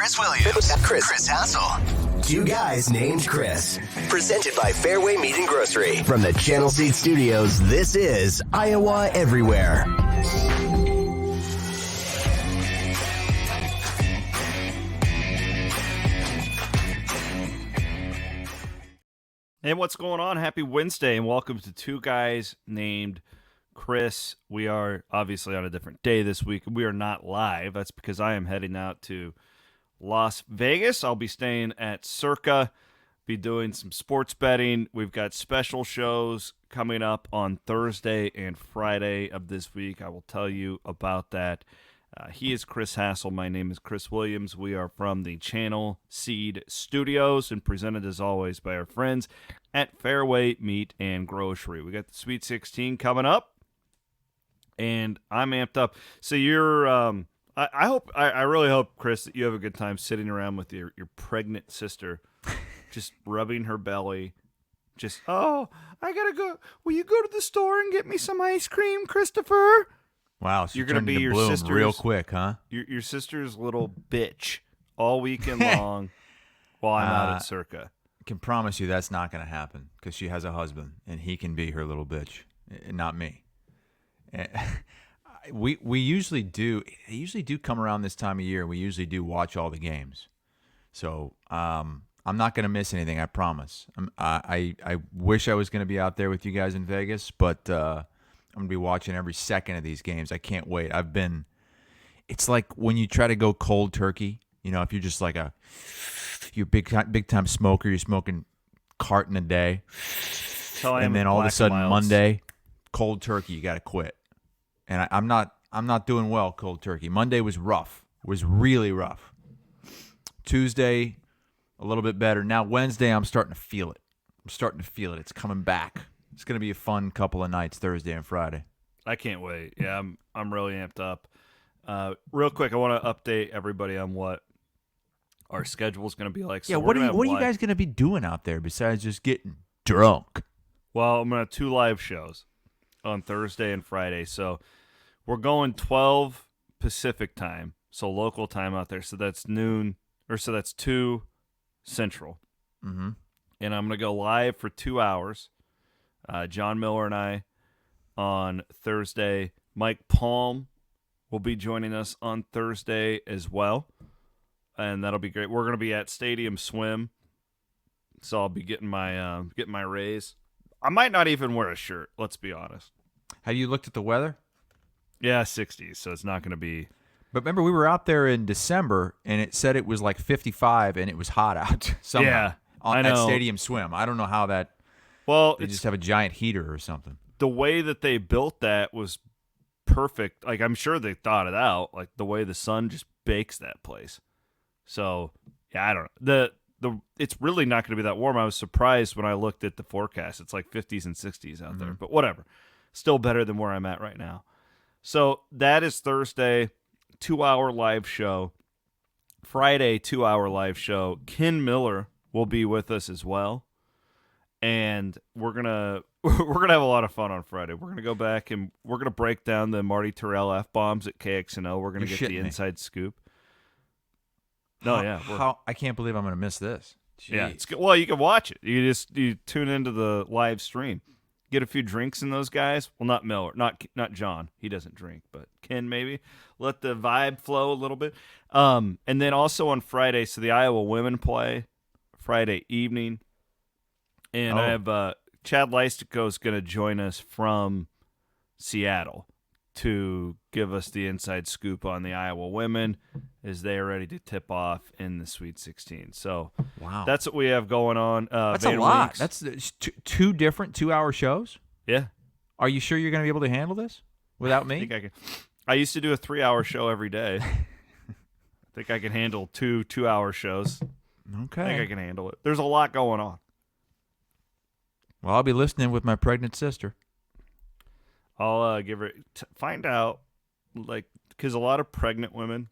Chris Williams, Chris Hassel. Two guys named Chris. Presented by Fareway Meat and Grocery. From the Channel Seed Studios, this is Iowa Everywhere. And what's going on? Happy Wednesday, and welcome to Two Guys Named Chris. We are obviously on a different day this week. We are not live. That's because I am heading out to Las Vegas. I'll be staying at Circa, be doing some sports betting. We've got special shows coming up on Thursday and Friday of this week. I will tell you about that. He is Chris Hassel. My name is Chris Williams. We are from the Channel Seed Studios and presented as always by our friends at Fareway Meat and Grocery. We got the Sweet 16 coming up, and I'm amped up. So you're, I really hope, Chris, that you have a good time sitting around with your pregnant sister, just rubbing her belly. Just, oh, I gotta go. Will you go to the store and get me some ice cream, Christopher? Wow, so you're going to be your sister's real quick, huh? Your sister's little bitch all weekend long while I'm out at Circa. I can promise you that's not going to happen because she has a husband and he can be her little bitch, not me. We usually do. They usually do come around this time of year. We usually do watch all the games, so I'm not going to miss anything. I promise. I wish I was going to be out there with you guys in Vegas, but. I'm going to be watching every second of these games. I can't wait. It's like when you try to go cold turkey, you know, if you're just like you're big time smoker, you're smoking carton a day. And then all of a sudden Monday, cold turkey, you got to quit. And I'm not doing well cold turkey. Monday was rough. It was really rough. Tuesday, a little bit better. Now Wednesday, I'm starting to feel it. It's coming back. It's going to be a fun couple of nights, Thursday and Friday. I can't wait. Yeah, I'm really amped up. Real quick, I want to update everybody on what our schedule is going to be like. So yeah, what are you guys going to be doing out there besides just getting drunk? Well, I'm going to have 2 live shows on Thursday and Friday. So we're going 12 Pacific time, so local time out there. So that's noon, or so that's 2 Central. Mm-hmm. And I'm going to go live for 2 hours. John Miller and I on Thursday. Mike Palm will be joining us on Thursday as well, and that'll be great. We're going to be at Stadium Swim, so I'll be getting my raise. I might not even wear a shirt. Let's be honest. Have you looked at the weather? Yeah, 60s, so it's not going to be. But remember, we were out there in December, and it said it was like 55, and it was hot out. Yeah, I know. At Stadium Swim. I don't know how that. Well, they just have a giant heater or something. The way that they built that was perfect. Like, I'm sure they thought it out. Like, the way the sun just bakes that place. So, yeah, I don't know. It's really not going to be that warm. I was surprised when I looked at the forecast. It's like 50s and 60s out there. But whatever. Still better than where I'm at right now. So, that is Thursday, 2-hour live show. Friday, 2-hour live show. Ken Miller will be with us as well. And we're gonna have a lot of fun on Friday. We're gonna go back and we're gonna break down the Marty Terrell F-bombs at KXNO. We're gonna get the inside scoop. No, yeah, I can't believe I'm gonna miss this. Jeez. Yeah, it's good. Well, you can watch it. You tune into the live stream, get a few drinks in those guys. Well, not Miller, not John. He doesn't drink, but Ken maybe. Let the vibe flow a little bit. And then also on Friday, so the Iowa women play Friday evening. And I have Chad Leistico is going to join us from Seattle to give us the inside scoop on the Iowa women as they are ready to tip off in the Sweet 16. So wow, that's what we have going on. That's a lot. That's 2 different 2-hour shows? Yeah. Are you sure you're going to be able to handle this without me? I think I can. I used to do a 3-hour show every day. I think I can handle 2 2-hour shows. Okay. I think I can handle it. There's a lot going on. Well, I'll be listening with my pregnant sister. I'll give her find out, like, because a lot of pregnant women,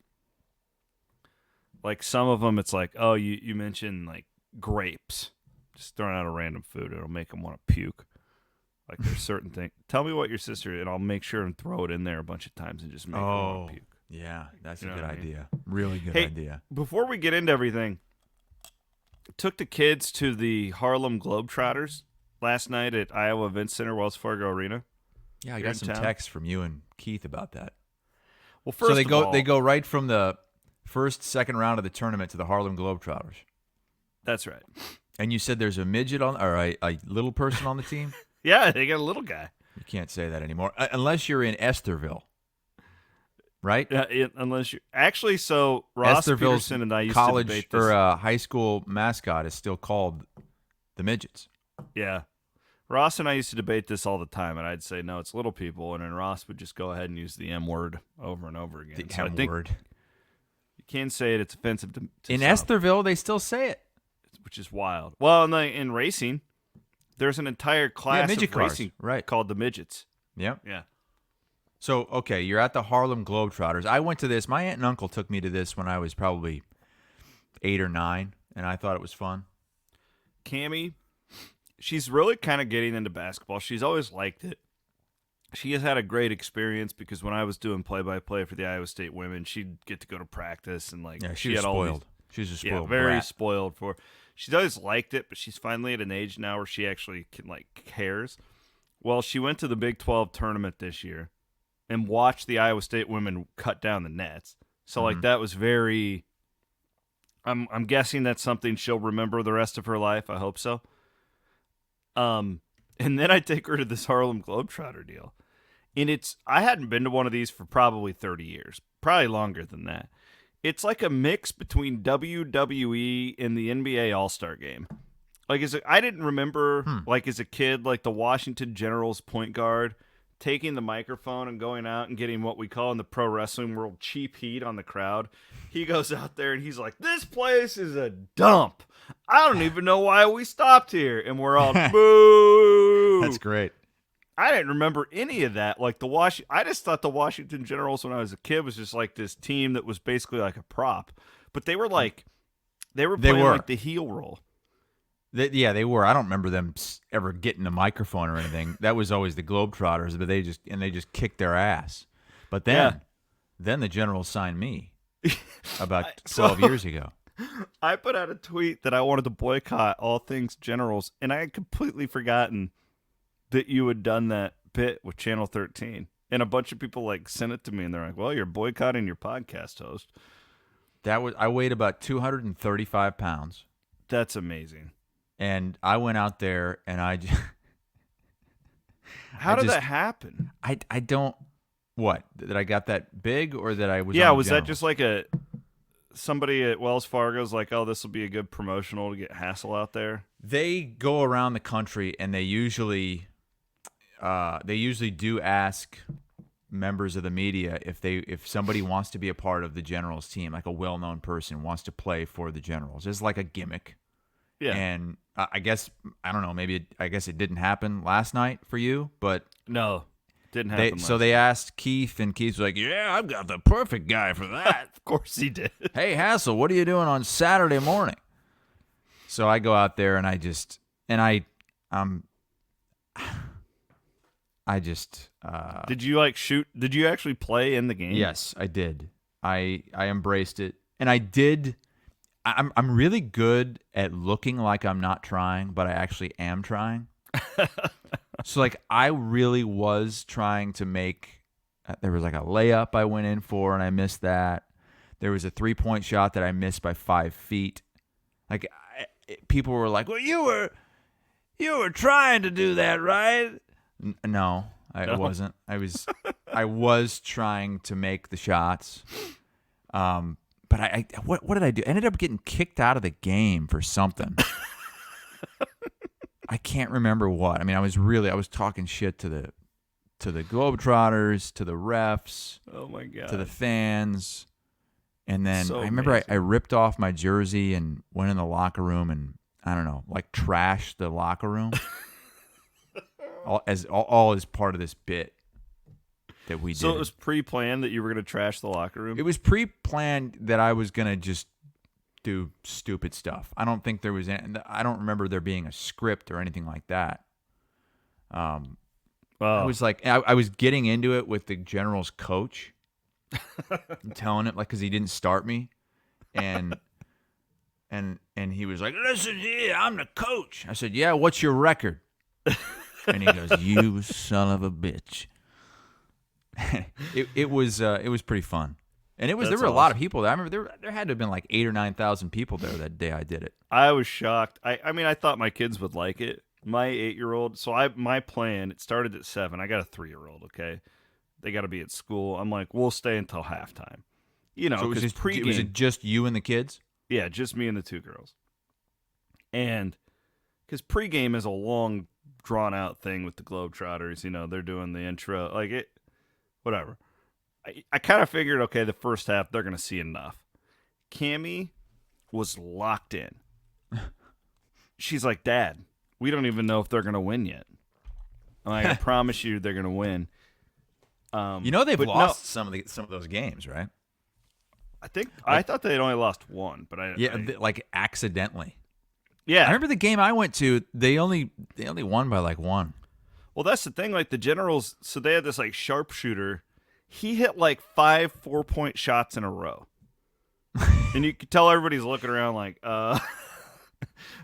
like some of them, it's like, oh, you mentioned like grapes, just throwing out a random food, it'll make them want to puke. Like there's certain things. Tell me what your sister, and I'll make sure and throw it in there a bunch of times and just make her want to puke. Yeah, that's a You know good what I mean? idea. Really good Hey, idea. before we get into everything, took the kids to the Harlem Globetrotters last night at Iowa Event Center, Wells Fargo Arena. Yeah, I here got in some town. texts from you and Keith about that. Well, So first they of go all, they go right from the second round of the tournament to the Harlem Globetrotters. That's right. And you said there's a midget on, or a little person on the team? Yeah, they got a little guy. You can't say that anymore, unless you're in Estherville, right? Unless you actually, so Ross Estherville's Peterson and I used college to debate this. or high school mascot is still called the Midgets. Yeah. Ross and I used to debate this all the time, and I'd say, no, it's little people, and then Ross would just go ahead and use the M word over and over again. The So I M think word. you can say it, it's offensive to In some, Estherville, they still say it. which is wild. Well, in racing, there's an entire class midget of cars, racing right. called the midgets. Yep. Yeah. So, okay, you're at the Harlem Globetrotters. I went to this. My aunt and uncle took me to this when I was probably 8 or 9, and I thought it was fun. Cammie, she's really kind of getting into basketball. She's always liked it. She has had a great experience because when I was doing play-by-play for the Iowa State women, she'd get to go to practice and Yeah, she she was had all these, spoiled. She was a yeah, spoiled very brat. spoiled for. She's always liked it, but she's finally at an age now where she actually cares. Well, she went to the Big 12 tournament this year and watched the Iowa State women cut down the nets. So that was very. I'm guessing that's something she'll remember the rest of her life. I hope so. And then I take her to this Harlem Globetrotter deal, and I hadn't been to one of these for probably 30 years, probably longer than that. It's like a mix between WWE and the NBA All-Star Game. I didn't remember, as a kid, the Washington Generals point guard taking the microphone and going out and getting what we call in the pro wrestling world cheap heat on the crowd. He goes out there and he's like, "This place is a dump. I don't even know why we stopped here." And we're all, boo. That's great. I didn't remember any of that. I just thought the Washington Generals when I was a kid was just like this team that was basically like a prop. But they were playing the heel role. They were. I don't remember them ever getting a microphone or anything. That was always the Globetrotters, but they just kicked their ass. But then the Generals signed me about 12 years ago. I put out a tweet that I wanted to boycott all things Generals, and I had completely forgotten that you had done that bit with Channel 13. And a bunch of people sent it to me, and they're like, "Well, you're boycotting your podcast host." I weighed about 235 pounds. That's amazing. And I went out there, and How did that happen? I don't. What? That I got that big, or that I was? Yeah, on was that Generals? just somebody at Wells Fargo's like, "Oh, this will be a good promotional to get Hassel out there"? They go around the country, and they usually do ask members of the media if somebody wants to be a part of the Generals team, like a well-known person wants to play for the Generals. It's like a gimmick. Yeah. And I guess, I don't know, I guess it didn't happen last night for you, but No, didn't happen. they asked Keith, and Keith was like, "Yeah, I've got the perfect guy for that." Of course he did. "Hey, Hassel, what are you doing on Saturday morning?" So I go out there, and I Did you shoot? Did you actually play in the game? Yes, I did. I embraced it, and I did. I'm really good at looking like I'm not trying, but I actually am trying. So I really was trying to make. There was a layup I went in for, and I missed that. There was a 3-point shot that I missed by 5 feet. People were like, "Well, you were trying to do that, right?" No, I wasn't. I was trying to make the shots. But what did I do? I ended up getting kicked out of the game for something. I can't remember what. I mean, I was talking shit to the Globetrotters, to the refs, Oh my god. to the fans. And then So I remember amazing. I ripped off my jersey and went in the locker room and, I don't know, trashed the locker room. all as part of this bit that we did. So it was pre-planned that you were going to trash the locker room? It was pre-planned that I was going to just do stupid stuff. I don't think there was I don't remember there being a script or anything like that. I was I was getting into it with the Generals coach, I'm telling him, like, because he didn't start me. And he was like, listen here, I'm the coach. I said, yeah, what's your record? And he goes, you son of a bitch. It was pretty fun. And there were a lot of people there. I remember there had to have been like 8,000 or 9,000 people there that day I did it. I was shocked. I mean, I thought my kids would like it. My 8-year-old, my plan, it started at 7. I got a 3-year-old, okay? They got to be at school. I'm like, we'll stay until halftime. You know, so because pregame. Was it just you and the kids? Yeah, just me and the 2 girls. And because pregame is a long, drawn-out thing with the Globetrotters. You know, they're doing the intro. Like, whatever. I kind of figured, okay, the first half, they're going to see enough. Cammie was locked in. She's like, Dad, we don't even know if they're going to win yet. I'm like, I promise you they're going to win. You know they've lost some of those games, right? I thought they'd only lost one, but like accidentally. Yeah, I remember the game I went to. They only won by like 1. Well, that's the thing. Like the Generals, so they had this like sharpshooter. He hit like 5 4-point shots in a row, and you could tell everybody's looking around like, No,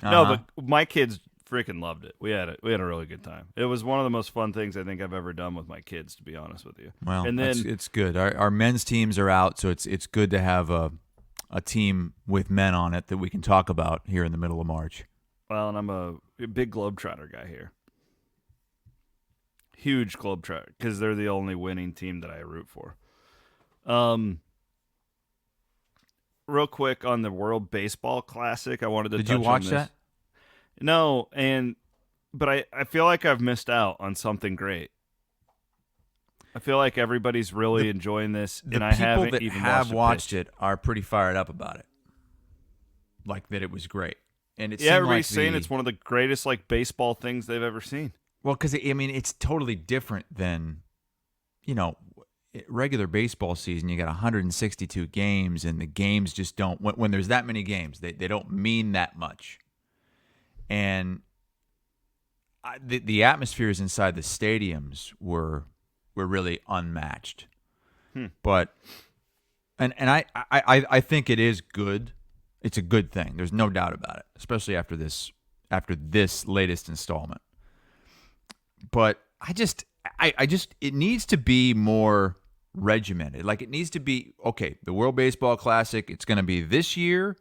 but my kids freaking loved it. We had a really good time. It was one of the most fun things I think I've ever done with my kids, to be honest with you. Well, and then it's good. Our men's teams are out, so it's good to have a team with men on it that we can talk about here in the middle of March. Well, and I'm a big Globetrotter guy here. Huge Globetrotter, because they're the only winning team that I root for. Real quick on the World Baseball Classic, I wanted to touch on this. Did you watch that? No, but I feel like I've missed out on something great. I feel like everybody's really enjoying this, and I haven't even watched it. The people that have watched it are pretty fired up about it, like that it was great. And everybody's saying it's one of the greatest like baseball things they've ever seen. Well, because I mean, it's totally different than, regular baseball season. You got 162 games, and the games just don't. When there's that many games, they don't mean that much. And the atmospheres inside the stadiums were really unmatched. But and I think it is good. It's a good thing. There's no doubt about it, especially after this latest installment. But I just it needs to be more regimented. Like it needs to be, okay, the World Baseball Classic, it's going to be this year.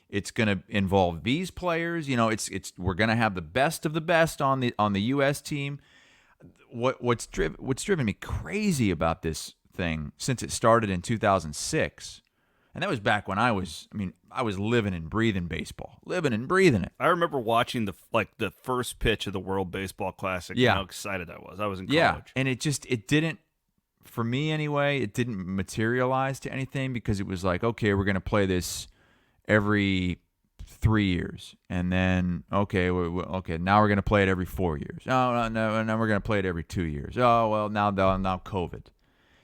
It's going to involve these players. We're going to have the best of the best on the US team. What's driven me crazy about this thing since it started in 2006, and that was back when I was living and breathing baseball, living and breathing it. I remember watching the first pitch of the World Baseball Classic. Yeah. And how excited I was. I was in college. Yeah, and it didn't, for me anyway, it didn't materialize to anything because it was like, okay, we're going to play this every 3 years, and then okay, now we're going to play it every 4 years. Oh no, now we're going to play it every 2 years. Oh well, now COVID.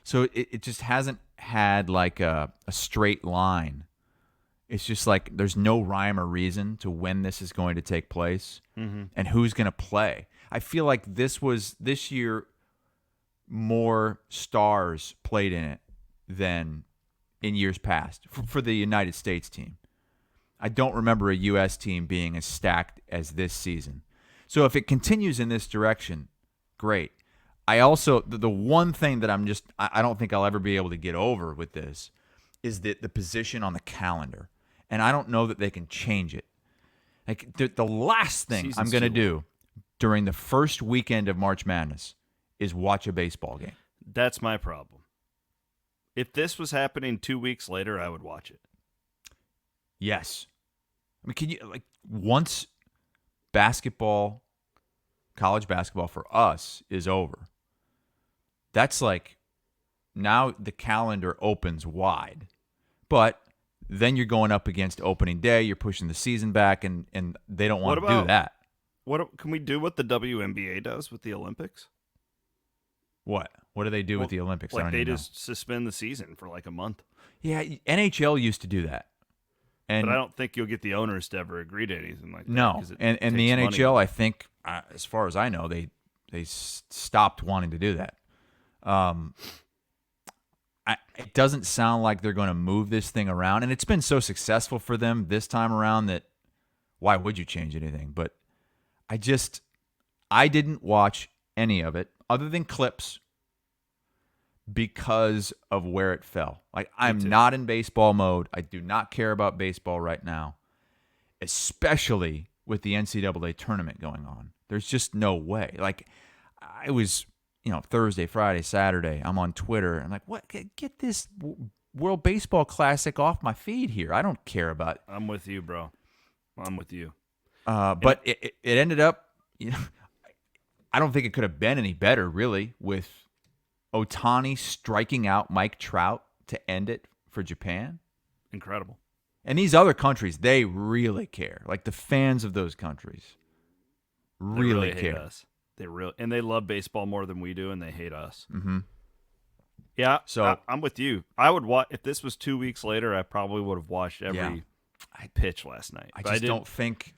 So it just hasn't had like a straight line. It's just like there's no rhyme or reason to when this is going to take place and who's going to play. I feel like this year more stars played in it than in years past for the United States team. I don't remember a U.S. team being as stacked as this season. So if it continues in this direction, great. I also, the one thing that I don't think I'll ever be able to get over with this is the position on the calendar. And I don't know that they can change it. Like the last thing I'm going to do during the first weekend of March Madness is watch a baseball game. That's my problem. If this was happening 2 weeks later, I would watch it. Yes. I mean, once college basketball for us is over, that's like now the calendar opens wide. But then you're going up against opening day, you're pushing the season back, and they don't want to do that. Can we do what the WNBA does with the Olympics? What? What do they do with the Olympics? Like they just suspend the season for like a month. Yeah, NHL used to do that. But I don't think you'll get the owners to ever agree to anything like that. No, and the NHL, money. I think, as far as I know, they stopped wanting to do that. it doesn't sound like they're going to move this thing around. And it's been so successful for them this time around that why would you change anything? But I didn't watch any of it other than clips because of where it fell. Like, I'm not in baseball mode. I do not care about baseball right now, especially with the NCAA tournament going on. There's just no way. Like, I was, Thursday, Friday, Saturday, I'm on Twitter. I'm like, what? Get this World Baseball Classic off my feed here. I don't care about it. I'm with you, bro. I'm with you. But it ended up, I don't think it could have been any better, really, with Ohtani striking out Mike Trout to end it for Japan. Incredible. And these other countries, they really care. Like, the fans of those countries really care. Hate us. And they love baseball more than we do, and they hate us. Mm-hmm. Yeah, so I'm with you. I would watch if this was 2 weeks later. I probably would have watched every pitch last night. I don't think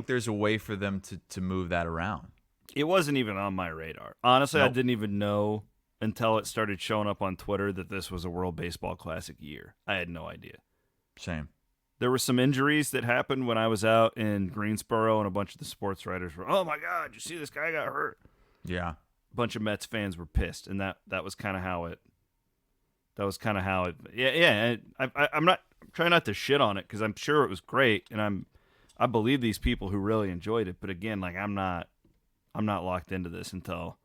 there's a way for them to move that around. It wasn't even on my radar. Honestly, Nope. I didn't even know until it started showing up on Twitter that this was a World Baseball Classic year. I had no idea. Same. There were some injuries that happened when I was out in Greensboro, and a bunch of the sports writers were, "Oh my God, you see this guy got hurt?" Yeah. A bunch of Mets fans were pissed, and that was kind of how it. That was kind of how it. Yeah. I'm not trying not to shit on it because I'm sure it was great, and I believe these people who really enjoyed it. But again, like I'm not locked into this until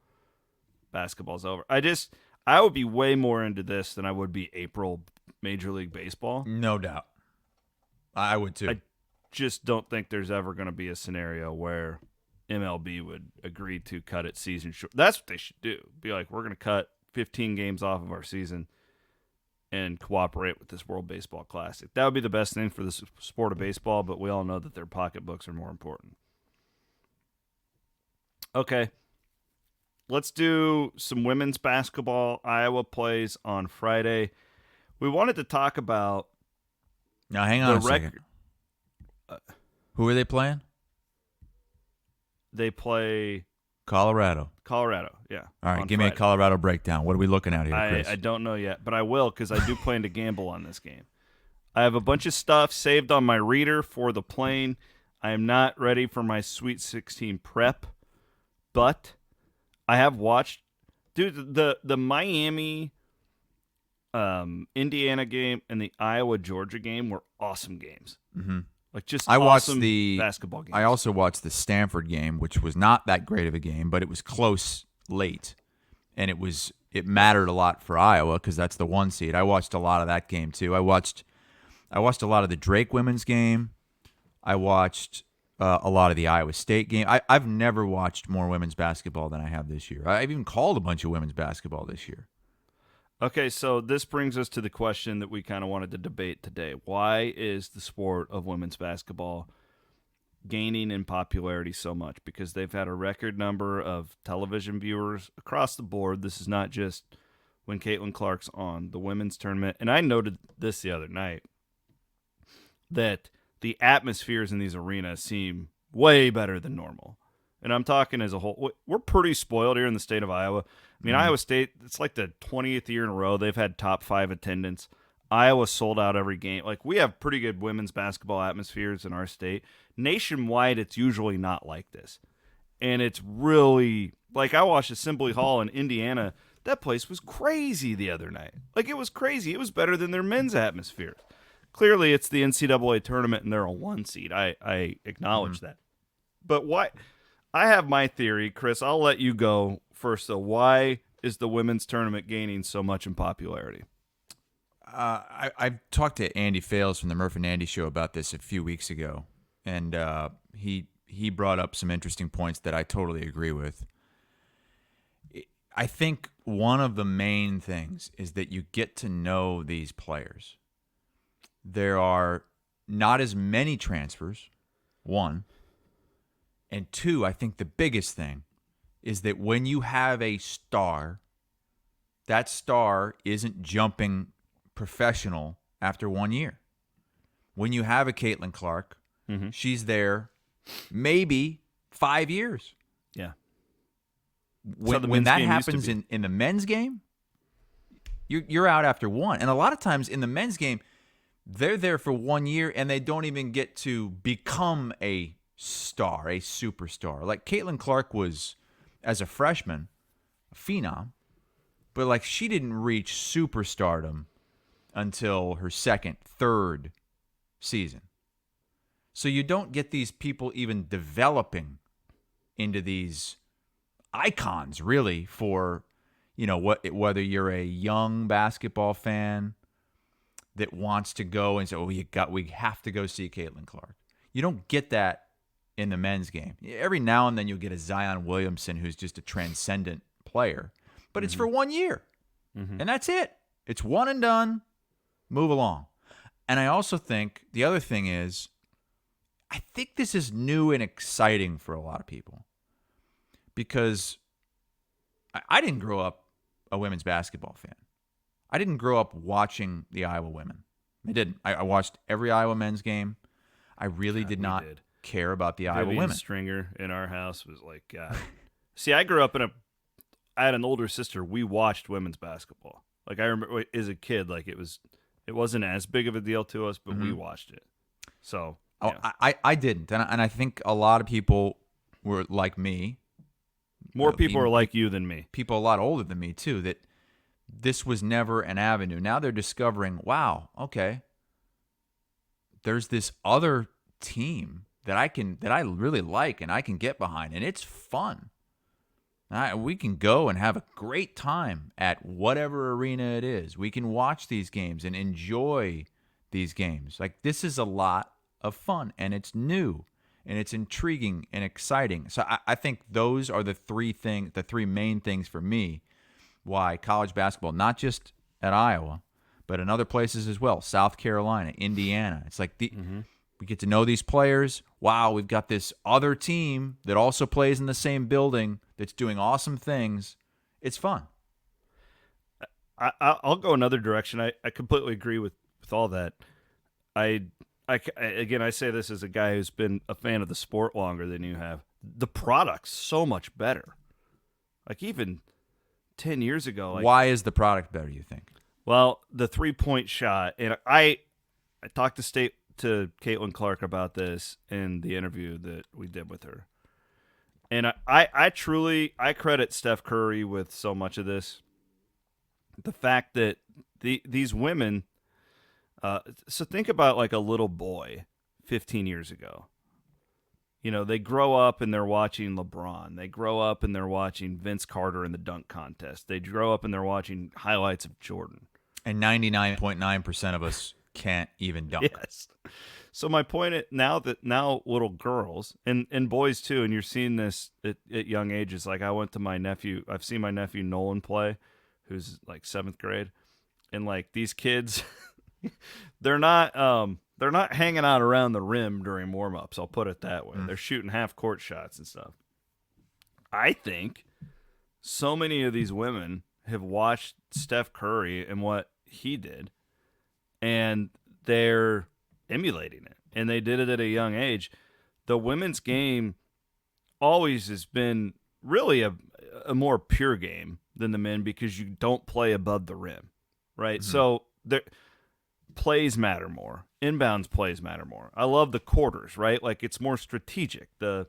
basketball's over. I would be way more into this than I would be April Major League Baseball. No doubt. I would too. I just don't think there's ever going to be a scenario where MLB would agree to cut its season short. That's what they should do. Be like, we're going to cut 15 games off of our season and cooperate with this World Baseball Classic. That would be the best thing for the sport of baseball, but we all know that their pocketbooks are more important. Okay. Let's do some women's basketball. Iowa plays on Friday. We wanted to talk about now, hang on a second. Who are they playing? They play Colorado. Yeah. All right, give me a Colorado breakdown. What are we looking at here, Chris? I don't know yet, but I will because I do plan to gamble on this game. I have a bunch of stuff saved on my reader for the plane. I am not ready for my Sweet 16 prep, but I have watched, dude, the Miami Indiana game and the Iowa Georgia game were awesome games. Mm-hmm. Like just I watched awesome the basketball games. I also watched the Stanford game, which was not that great of a game, but it was close late, and it mattered a lot for Iowa because that's the 1 seed. I watched a lot of that game too. I watched a lot of the Drake women's game. I watched a lot of the Iowa State game. I've never watched more women's basketball than I have this year. I've even called a bunch of women's basketball this year. Okay, so this brings us to the question that we kind of wanted to debate today. Why is the sport of women's basketball gaining in popularity so much? Because they've had a record number of television viewers across the board. This is not just when Caitlin Clark's on the women's tournament. And I noted this the other night, that the atmospheres in these arenas seem way better than normal. And I'm talking as a whole. We're pretty spoiled here in the state of Iowa. I mean, Iowa State, it's like the 20th year in a row they've had top 5 attendance. Iowa sold out every game. Like, we have pretty good women's basketball atmospheres in our state. Nationwide, it's usually not like this. And it's really, like, I watched Assembly Hall in Indiana. That place was crazy the other night. Like, it was crazy. It was better than their men's atmosphere. Clearly, it's the NCAA tournament, and they're a 1 seed. I acknowledge that. But why? I have my theory, Chris. I'll let you go first, though. Why is the women's tournament gaining so much in popularity? I talked to Andy Fales from the Murph and Andy show about this a few weeks ago, and he brought up some interesting points that I totally agree with. I think one of the main things is that you get to know these players. There are not as many transfers, one. And two, I think the biggest thing is that when you have a star, that star isn't jumping professional after 1 year. When you have a Caitlin Clark, she's there maybe 5 years. Yeah. When that happens in the men's game, You're out after one. And a lot of times in the men's game, they're there for 1 year and they don't even get to become a star, a superstar. Like Caitlin Clark was, as a freshman, a phenom, but like she didn't reach superstardom until her second, third season. So you don't get these people even developing into these icons, really, for, whether you're a young basketball fan that wants to go and say, we have to go see Caitlin Clark. You don't get that in the men's game. Every now and then you'll get a Zion Williamson who's just a transcendent player, but it's for 1 year, and that's it. It's one and done. Move along. And I also think the other thing is, I think this is new and exciting for a lot of people because I didn't grow up a women's basketball fan. I didn't grow up watching the Iowa women. I didn't. I watched every Iowa men's game. I really did not care about the Iowa women. Stringer in our house was like, God. See, I grew up I had an older sister. We watched women's basketball. Like I remember as a kid, like it wasn't as big of a deal to us, but we watched it. So. Yeah. I didn't, and I think a lot of people were like me. More people are like you than me. People a lot older than me too. That this was never an avenue. Now they're discovering, wow, okay, there's this other team that I really like and I can get behind, and it's fun. We can go and have a great time at whatever arena it is. We can watch these games and enjoy these games. Like this is a lot of fun, and it's new, and it's intriguing and exciting. So I think those are the three main things for me why college basketball, not just at Iowa, but in other places as well, South Carolina, Indiana. It's like we get to know these players. Wow, we've got this other team that also plays in the same building that's doing awesome things. It's fun. I'll go another direction. I completely agree with all that. Again, I say this as a guy who's been a fan of the sport longer than you have. The product's so much better. Like even 10 years ago. Why is the product better, you think? Well, the 3-point shot, and I talked to Caitlin Clark about this in the interview that we did with her. And I truly credit Steph Curry with so much of this. The fact that these women, so think about like a little boy 15 years ago. They grow up and they're watching LeBron. They grow up and they're watching Vince Carter in the dunk contest. They grow up and they're watching highlights of Jordan. And 99.9% of us can't even dunk. Yes. So my point now little girls and boys too, and you're seeing this at young ages. Like I've seen my nephew Nolan play, who's like 7th grade, and like these kids, they're not hanging out around the rim during warm-ups. I'll put it that way. They're shooting half-court shots and stuff. I think so many of these women have watched Steph Curry and what he did, and they're emulating it, and they did it at a young age. The women's game always has been really a more pure game than the men because you don't play above the rim, right? Mm-hmm. So plays matter more. Inbounds plays matter more. I love the quarters, right? Like it's more strategic. That's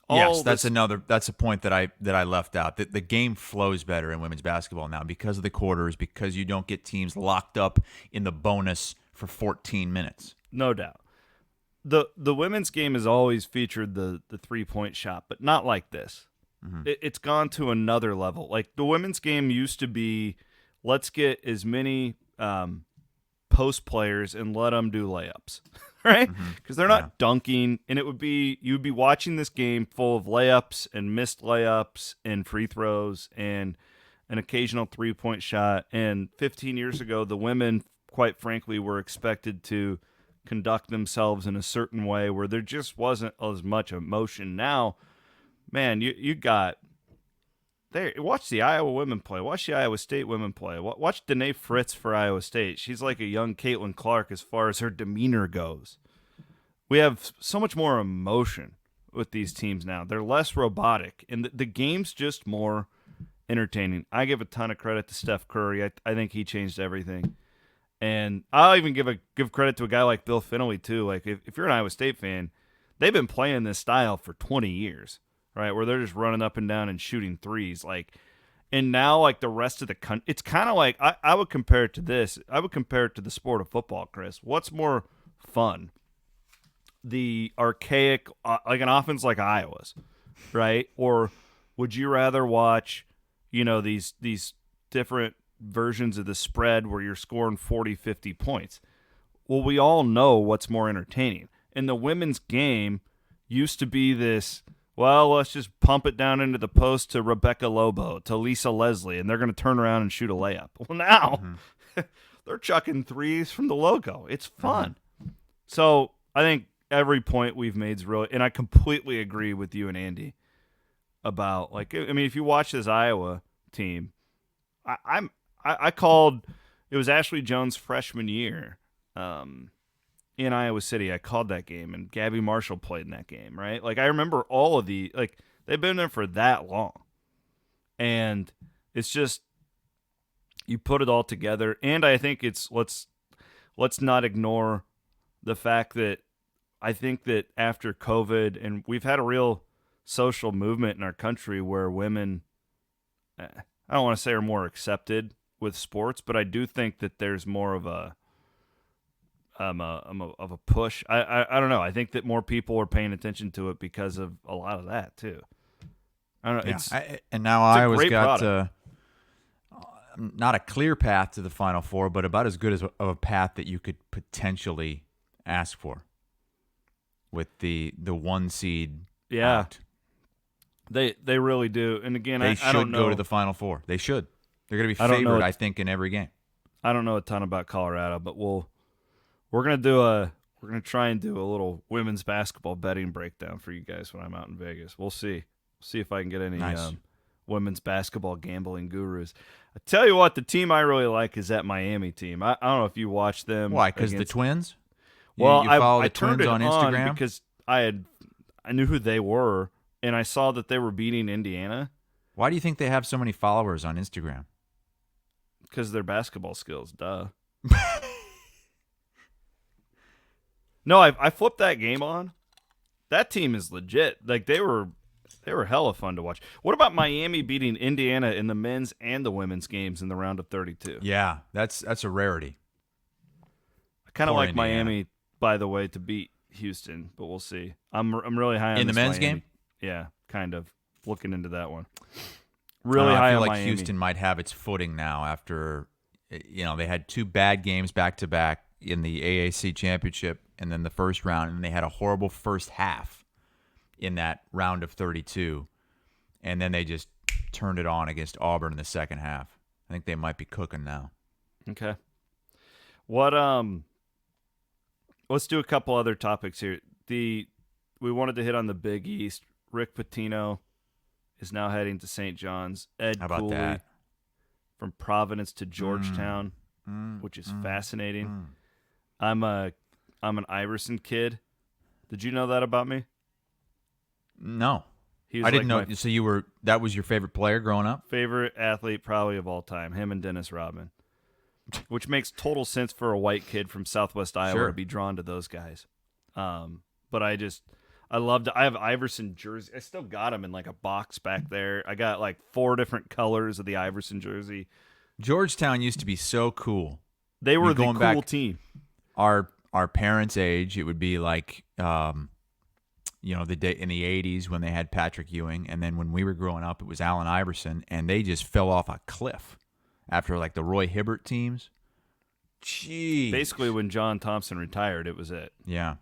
a point that I left out. The game flows better in women's basketball now because of the quarters, because you don't get teams locked up in the bonus for 14 minutes. No doubt. The women's game has always featured the 3-point shot, but not like this. Mm-hmm. It's gone to another level. Like the women's game used to be, let's get as many post players and let them do layups, right? Because they're not dunking, and you'd be watching this game full of layups and missed layups and free throws and an occasional 3-point shot. And 15 years ago, the women, quite frankly, were expected to conduct themselves in a certain way where there just wasn't as much emotion. Now, man, you got there. Watch the Iowa women play. Watch the Iowa State women play. Watch Danae Fritz for Iowa State. She's like a young Caitlin Clark as far as her demeanor goes. We have so much more emotion with these teams now. They're less robotic, and the game's just more entertaining. I give a ton of credit to Steph Curry. I think he changed everything. And I'll even give credit to a guy like Bill Finley, too. Like, if you're an Iowa State fan, they've been playing this style for 20 years, right, where they're just running up and down and shooting threes. Like, and now, like, the rest of the country, it's kind of like, I would compare it to this. I would compare it to the sport of football, Chris. What's more fun? The archaic, like an offense like Iowa's, right? Or would you rather watch, these different versions of the spread where you're scoring 40, 50 points? Well, we all know what's more entertaining. And the women's game used to be this, well, let's just pump it down into the post to Rebecca Lobo, to Lisa Leslie, and they're going to turn around and shoot a layup. Well, now they're chucking threes from the logo. It's fun. So I think every point we've made is really, and I completely agree with you and Andy about, like, I mean, if you watch this Iowa team, I called, it was Ashley Jones' freshman year in Iowa City. I called that game, and Gabby Marshall played in that game, right? Like, I remember all of like, they've been there for that long. And it's just, you put it all together. And I think it's, let's not ignore the fact that I think that after COVID, and we've had a real social movement in our country where women, I don't want to say are more accepted with sports, but I do think that there's more of a push. I don't know. I think that more people are paying attention to it because of a lot of that too. I don't know. Yeah. And now Iowa's got not a clear path to the Final Four, but about as good as of a path that you could potentially ask for with the 1 seed. Yeah. Out. They really do. And again, they I don't know. go to the Final Four. They should. They're going to be favored, I think, in every game. I don't know a ton about Colorado, but we're gonna try and do a little women's basketball betting breakdown for you guys when I'm out in Vegas. We'll see. See if I can get any women's basketball gambling gurus. I tell you what, the team I really like is that Miami team. I don't know if you watch them. Why? Because the Twins? Well, you follow I the turned Twins it on Instagram because I knew who they were, and I saw that they were beating Indiana. Why do you think they have so many followers on Instagram? Because of their basketball skills, duh. No, I flipped that game on. That team is legit. Like, they were hella fun to watch. What about Miami beating Indiana in the men's and the women's games in the round of 32? Yeah, that's a rarity. I kind of like Indiana. Miami, by the way, to beat Houston, but we'll see. I'm really high on in the this men's Miami. game. Yeah, kind of looking into that one. Really I high feel on like Miami. Houston might have its footing now after, they had 2 bad games back to back in the AAC championship, and then the first round, and they had a horrible first half in that round of 32, and then they just turned it on against Auburn in the second half. I think they might be cooking now. Okay. What let's do a couple other topics here. We wanted to hit on the Big East. Rick Pitino is now heading to St. John's. Ed How about Cooley that? From Providence to Georgetown, which is fascinating. I'm an Iverson kid. Did you know that about me? No. He was I didn't like know. So that was your favorite player growing up? favorite athlete probably of all time, him and Dennis Rodman, which makes total sense for a white kid from Southwest Iowa to be drawn to those guys. But I loved it. I have Iverson jersey. I still got him in like a box back there. I got like 4 different colors of the Iverson jersey. Georgetown used to be so cool. They were the going cool back, team. Our parents' age, it would be like, the day in the 80s when they had Patrick Ewing, and then when we were growing up, it was Allen Iverson, and they just fell off a cliff after like the Roy Hibbert teams. Jeez. Basically, when John Thompson retired, it was it. Yeah.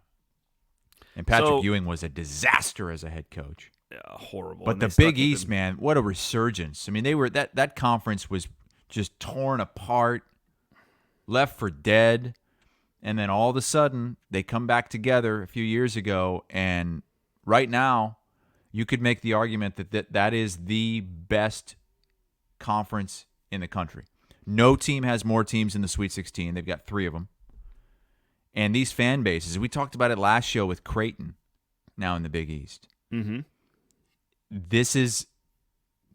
And Patrick Ewing was a disaster as a head coach. Yeah, horrible. But the Big East, man, what a resurgence. I mean, they were that conference was just torn apart, left for dead, and then all of a sudden they come back together a few years ago, and right now you could make the argument that is the best conference in the country. No team has more teams in the Sweet 16. They've got 3 of them. And these fan bases, we talked about it last show with Creighton, now in the Big East. Mm-hmm. This is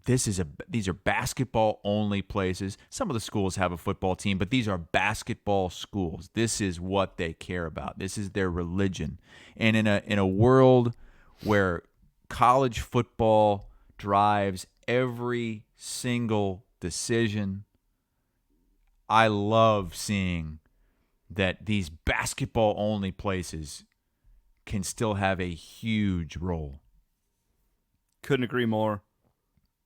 these are basketball only places. Some of the schools have a football team, but these are basketball schools. This is what they care about. This is their religion. And in a world where college football drives every single decision, I love seeing that these basketball only places can still have a huge role. Couldn't agree more.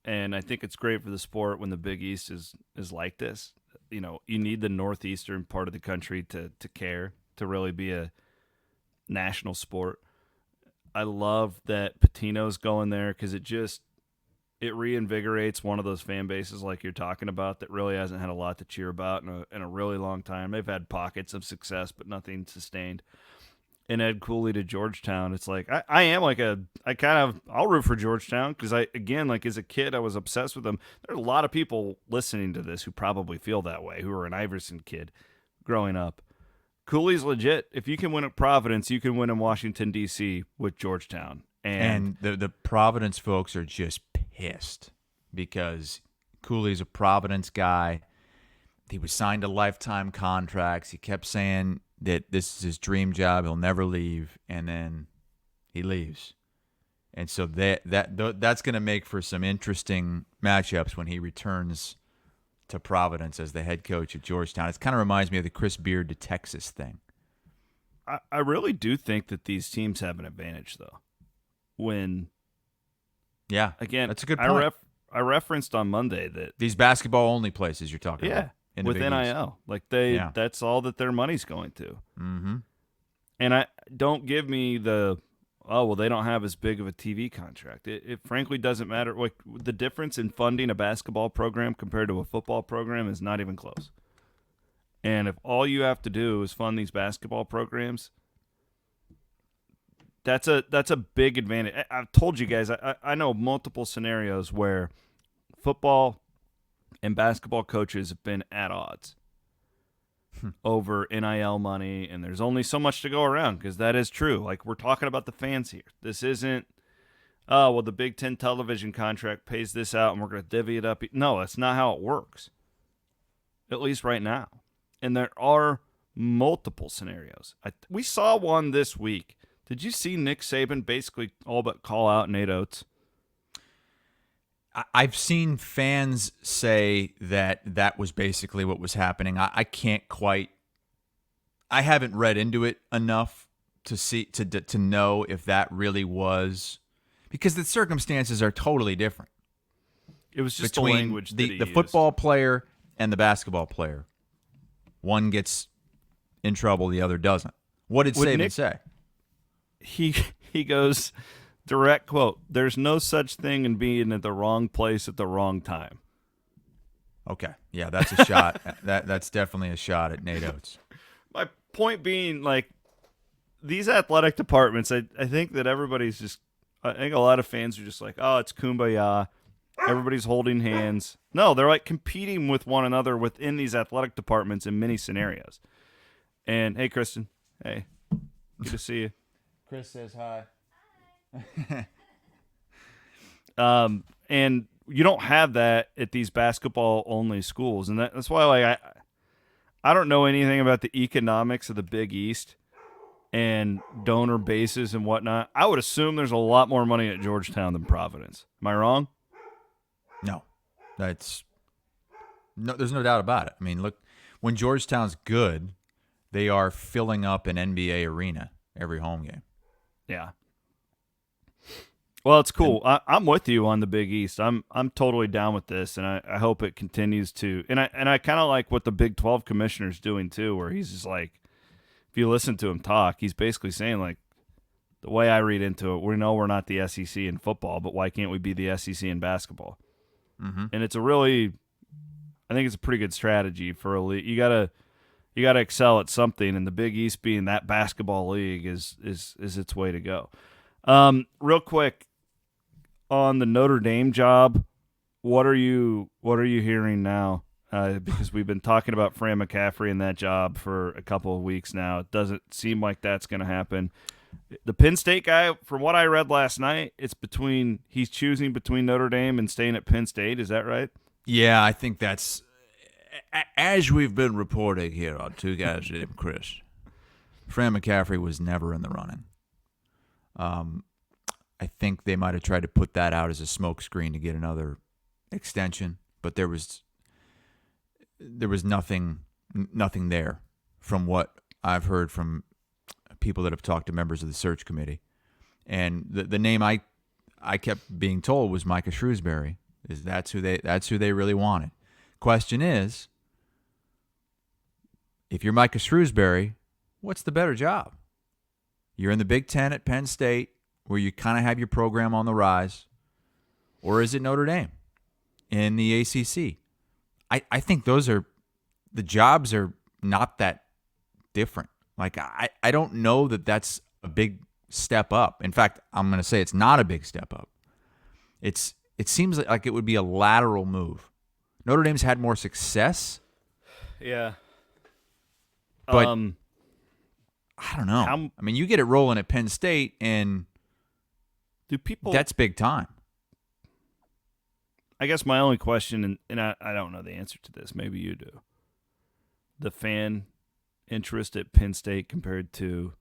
And I think it's great for the sport when the Big East is like this. You know, you need the northeastern part of the country to care, to really be a national sport. I love that Patino's going there because it reinvigorates one of those fan bases like you're talking about that really hasn't had a lot to cheer about in a really long time. They've had pockets of success, but nothing sustained. And Ed Cooley to Georgetown, it's like I'll root for Georgetown because as a kid I was obsessed with them. There are a lot of people listening to this who probably feel that way, who were an Iverson kid growing up. Cooley's legit. If you can win at Providence, you can win in Washington D.C. with Georgetown. And the Providence folks are just pissed because Cooley's a Providence guy. He was signed to lifetime contracts. He kept saying that this is his dream job, he'll never leave, and then he leaves. And so that's going to make for some interesting matchups when he returns to Providence as the head coach at Georgetown. It kind of reminds me of the Chris Beard to Texas thing. I really do think that these teams have an advantage, though. Again, that's a good point. I referenced on Monday that these basketball-only places you're talking about. With NIL. Like that's all that their money's going to. Mm-hmm. And I don't give me they don't have as big of a TV contract. It frankly doesn't matter. Like the difference in funding a basketball program compared to a football program is not even close. And if all you have to do is fund these basketball programs, that's a big advantage. I've told you guys, I know multiple scenarios where football and basketball coaches have been at odds over NIL money, and there's only so much to go around because that is true. Like, we're talking about the fans here. This isn't, the Big Ten television contract pays this out and we're going to divvy it up. No, that's not how it works, at least right now. And there are multiple scenarios. We saw one this week. Did you see Nick Saban basically all but call out Nate Oates? I've seen fans say that was basically what was happening. I can't quite. I haven't read into it enough to see to know if that really was, because the circumstances are totally different. It was just between the language that the football player and the basketball player. One gets in trouble, the other doesn't. What did Saban say? He goes, direct quote, "There's no such thing in being at the wrong place at the wrong time." Okay. Yeah, that's a shot. That's definitely a shot at Nate Oates. My point being, like, these athletic departments, I think that everybody's just, I think a lot of fans are just like, oh, it's kumbaya. Everybody's holding hands. No, they're like competing with one another within these athletic departments in many scenarios. And hey, Kristen. Hey, good to see you. Chris says hi. And you don't have that at these basketball only schools, and that's why, like, I don't know anything about the economics of the Big East and donor bases and whatnot. I would assume there's a lot more money at Georgetown than Providence. Am I wrong? No, there's no doubt about it. I mean, look, when Georgetown's good, they are filling up an NBA arena every home game. Yeah. Well, it's cool. I'm with you on the Big East. I'm totally down with this, and I hope it continues to. And I kind of like what the Big 12 commissioner's doing too, where he's just like, if you listen to him talk, he's basically saying, like, the way I read into it, we know we're not the SEC in football, but why can't we be the SEC in basketball? Mm-hmm. And it's I think it's a pretty good strategy for a league. You gotta excel at something, and the Big East being that basketball league is its way to go. Real quick on the Notre Dame job, what are you hearing now? Because we've been talking about Fran McCaffrey and that job for a couple of weeks now. It doesn't seem like that's going to happen. The Penn State guy, from what I read last night, he's choosing between Notre Dame and staying at Penn State. Is that right? Yeah, I think that's as we've been reporting here on Two Guys Named Chris. Fran McCaffrey was never in the running. I think they might have tried to put that out as a smokescreen to get another extension, but there was nothing there from what I've heard from people that have talked to members of the search committee. And the name I kept being told was Micah Shrewsbury. That's who they really wanted. Question is, if you're Micah Shrewsbury, what's the better job? You're in the Big Ten at Penn State, where you kind of have your program on the rise, or is it Notre Dame in the ACC? I think the jobs are not that different. Like, I don't know that that's a big step up. In fact, I'm going to say it's not a big step up. It seems like it would be a lateral move. Notre Dame's had more success. Yeah. But I don't know. I mean, you get it rolling at Penn State, and that's big time. I guess my only question, and I don't know the answer to this, maybe you do. The fan interest at Penn State compared to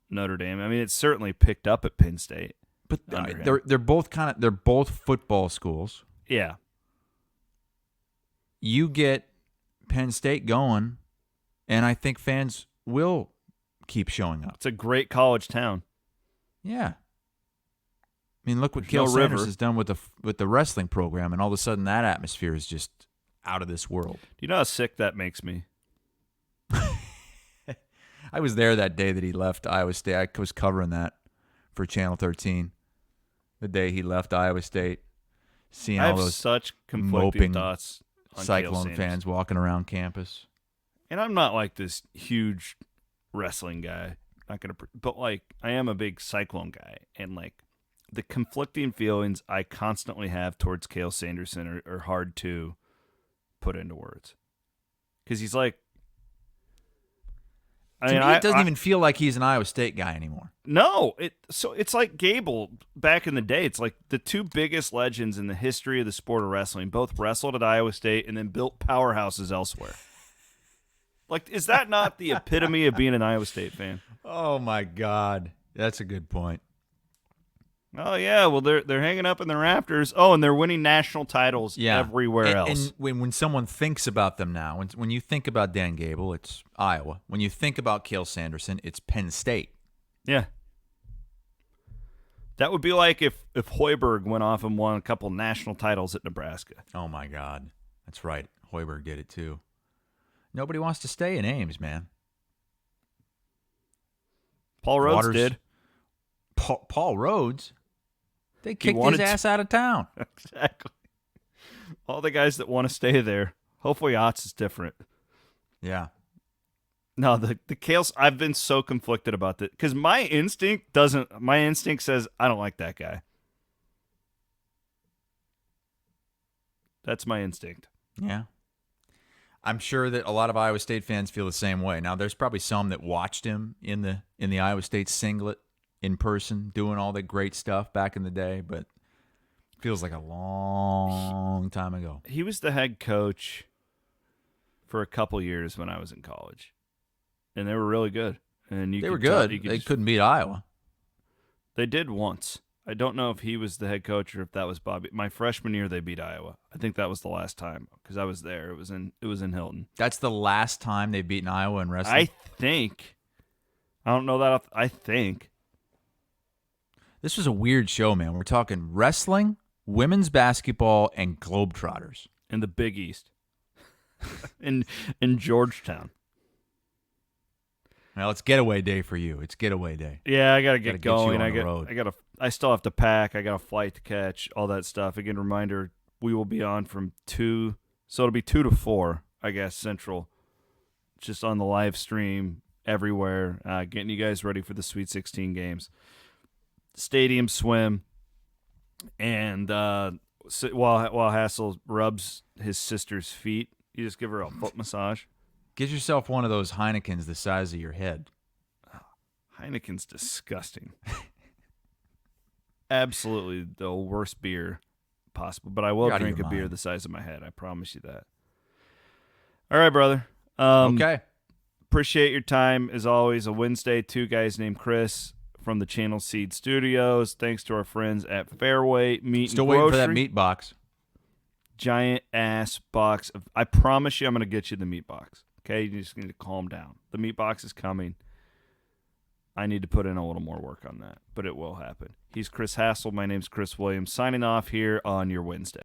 Notre Dame. I mean, it's certainly picked up at Penn State. But they're both football schools. Yeah. You get Penn State going, and I think fans will keep showing up. It's a great college town. Yeah. I mean, look what Cael Sanders has done with the wrestling program, and all of a sudden that atmosphere is just out of this world. Do you know how sick that makes me? I was there that day that he left Iowa State. I was covering that for Channel 13. The day he left Iowa State, seeing all those such conflicting thoughts on Cyclone fans walking around campus. And I'm not like this huge wrestling guy. But like I am a big Cyclone guy, and like the conflicting feelings I constantly have towards Cael Sanderson are hard to put into words. Because he's like, it doesn't even feel like he's an Iowa State guy anymore. No, it's like Gable back in the day. It's like the two biggest legends in the history of the sport of wrestling both wrestled at Iowa State and then built powerhouses elsewhere. Like, is that not the epitome of being an Iowa State fan? Oh my God, that's a good point. Oh yeah, well they're hanging up in the rafters. Oh, and they're winning national titles everywhere else. And when someone thinks about them now, when you think about Dan Gable, it's Iowa. When you think about Cael Sanderson, it's Penn State. Yeah. That would be like if Hoiberg went off and won a couple national titles at Nebraska. Oh my God, that's right. Hoiberg did it too. Nobody wants to stay in Ames, man. Paul Rhodes did. Paul Rhodes? They kicked his ass out of town. Exactly. All the guys that want to stay there. Hopefully Otts is different. Yeah. No, the Caels, I've been so conflicted about that because my instinct says I don't like that guy. That's my instinct. Yeah. I'm sure that a lot of Iowa State fans feel the same way. Now, there's probably some that watched him in the Iowa State singlet in person, doing all the great stuff back in the day, but it feels like a long time ago. He was the head coach for a couple years when I was in college, and they were really good. And they were good. They couldn't beat Iowa. They did once. I don't know if he was the head coach or if that was Bobby. My freshman year, they beat Iowa. I think that was the last time because I was there. It was in Hilton. That's the last time they've beaten Iowa in wrestling? I think. I don't know that. I think. This was a weird show, man. We're talking wrestling, women's basketball, and Globetrotters. In the Big East. in Georgetown. Well, it's getaway day for you. It's getaway day. Yeah, I gotta get going. I still have to pack. I got a flight to catch. All that stuff. Again, reminder: we will be on from 2, so it'll be 2 to 4, I guess, Central. Just on the live stream everywhere, getting you guys ready for the Sweet 16 games. Stadium swim, and while Hassel rubs his sister's feet, you just give her a foot massage. Get yourself one of those Heinekens the size of your head. Heineken's disgusting. Absolutely the worst beer possible. But I will drink a beer the size of my head. I promise you that. All right, brother. Okay. Appreciate your time, as always. A Wednesday, two guys named Chris from the Channel Seed Studios. Thanks to our friends at Fareway Meat Still and waiting Grocery. for that meat box. Giant ass box of. I promise you, I'm going to get you the meat box. Okay, you just need to calm down. The meat box is coming. I need to put in a little more work on that, but it will happen. He's Chris Hassel. My name's Chris Williams. Signing off here on your Wednesday.